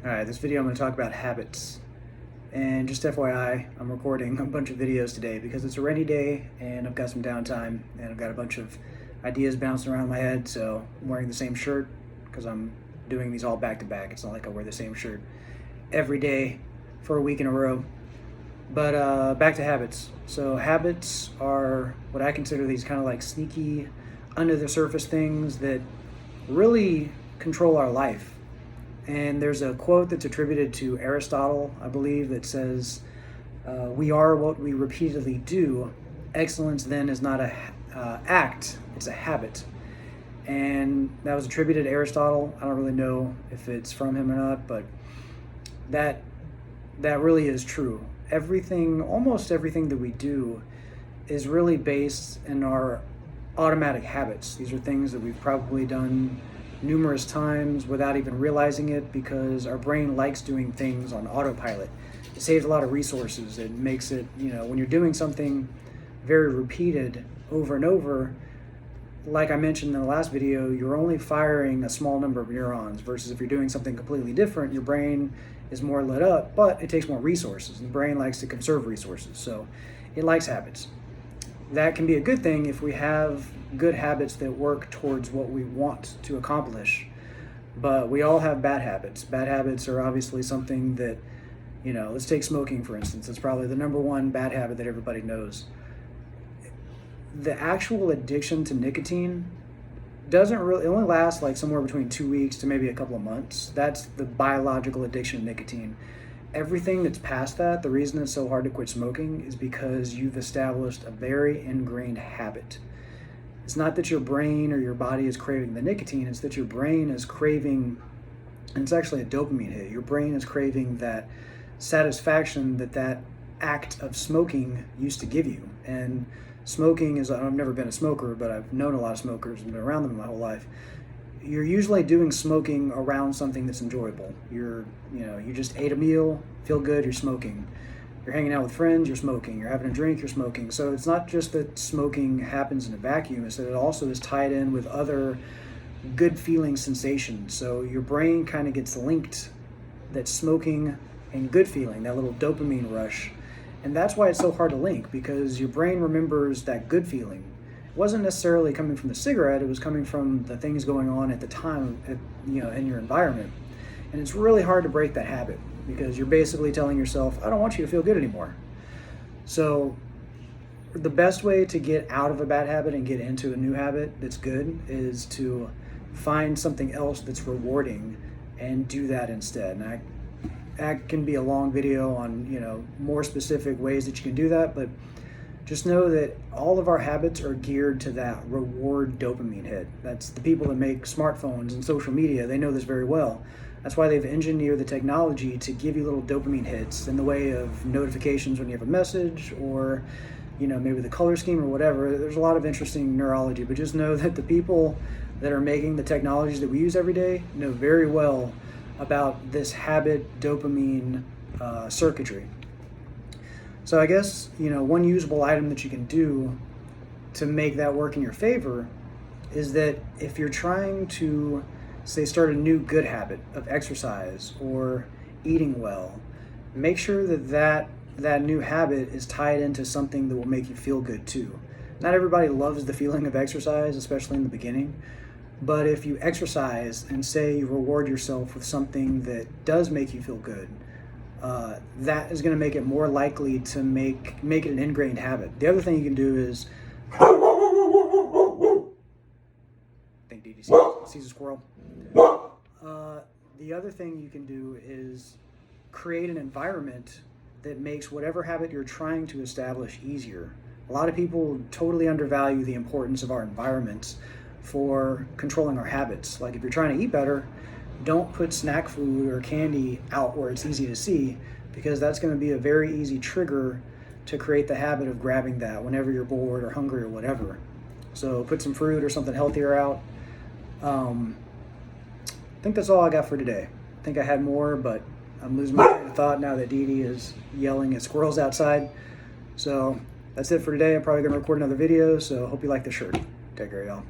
Alright, this video I'm going to talk about habits. And just FYI, I'm recording a bunch of videos today because it's a rainy day and I've got some downtime and I've got a bunch of ideas bouncing around my head. So I'm wearing the same shirt because I'm doing these all back to back. It's not like I wear the same shirt every day for a week in a row. But back to habits. So habits are what I consider these kind of like sneaky, under the surface things that really control our life. And there's a quote that's attributed to Aristotle, I believe, that says, "We are what we repeatedly do. Excellence then is not a act; it's a habit." And that was attributed to Aristotle. I don't really know if it's from him or not, but that really is true. Almost everything that we do, is really based in our automatic habits. These are things that we've probably done numerous times without even realizing it because our brain likes doing things on autopilot. It saves a lot of resources. It makes it, when you're doing something very repeated over and over, like I mentioned in the last video, you're only firing a small number of neurons versus if you're doing something completely different, your brain is more lit up, but it takes more resources. The brain likes to conserve resources, so it likes habits. That can be a good thing if we have good habits that work towards what we want to accomplish. But we all have bad habits. Bad habits are obviously something that, let's take smoking for instance. It's probably the number one bad habit that everybody knows. The actual addiction to nicotine it only lasts like somewhere between 2 weeks to maybe a couple of months. That's the biological addiction to nicotine. Everything that's past that, the reason it's so hard to quit smoking is because you've established a very ingrained habit. It's not that your brain or your body is craving the nicotine, it's that your brain is craving, and it's actually a dopamine hit. Your brain is craving that satisfaction that act of smoking used to give you. And smoking is, I've never been a smoker, but I've known a lot of smokers and been around them my whole life. You're usually doing smoking around something that's enjoyable. You just ate a meal, feel good, you're smoking. You're hanging out with friends, you're smoking. You're having a drink, you're smoking. So it's not just that smoking happens in a vacuum, it's that it also is tied in with other good feeling sensations. So your brain kind of gets linked, that smoking and good feeling, that little dopamine rush. And that's why it's so hard to link, because your brain remembers that good feeling. It wasn't necessarily coming from the cigarette, it was coming from the things going on at the time, in your environment. And it's really hard to break that habit because you're basically telling yourself, I don't want you to feel good anymore. So the best way to get out of a bad habit and get into a new habit that's good is to find something else that's rewarding and do that instead. And that can be a long video on, more specific ways that you can do that, but just know that all of our habits are geared to that reward dopamine hit. That's the people that make smartphones and social media, they know this very well. That's why they've engineered the technology to give you little dopamine hits in the way of notifications when you have a message, or maybe the color scheme or whatever. There's a lot of interesting neurology, but just know that the people that are making the technologies that we use every day know very well about this habit dopamine circuitry. So I guess, one usable item that you can do to make that work in your favor is that if you're trying to, say, start a new good habit of exercise or eating well, make sure that new habit is tied into something that will make you feel good too. Not everybody loves the feeling of exercise, especially in the beginning. But if you exercise and say you reward yourself with something that does make you feel good, that is going to make it more likely to make it an ingrained habit. The other thing you can do is, I think Dee Dee sees a squirrel. The other thing you can do is create an environment that makes whatever habit you're trying to establish easier. A lot of people totally undervalue the importance of our environments for controlling our habits. Like if you're trying to eat better, don't put snack food or candy out where it's easy to see, because that's going to be a very easy trigger to create the habit of grabbing that whenever you're bored or hungry or whatever. So put some fruit or something healthier out. I think that's all I got for today. I think I had more, but I'm losing my train of thought now that Dee Dee is yelling at squirrels outside. So that's it for today. I'm probably going to record another video, so hope you like the shirt. Take care, y'all.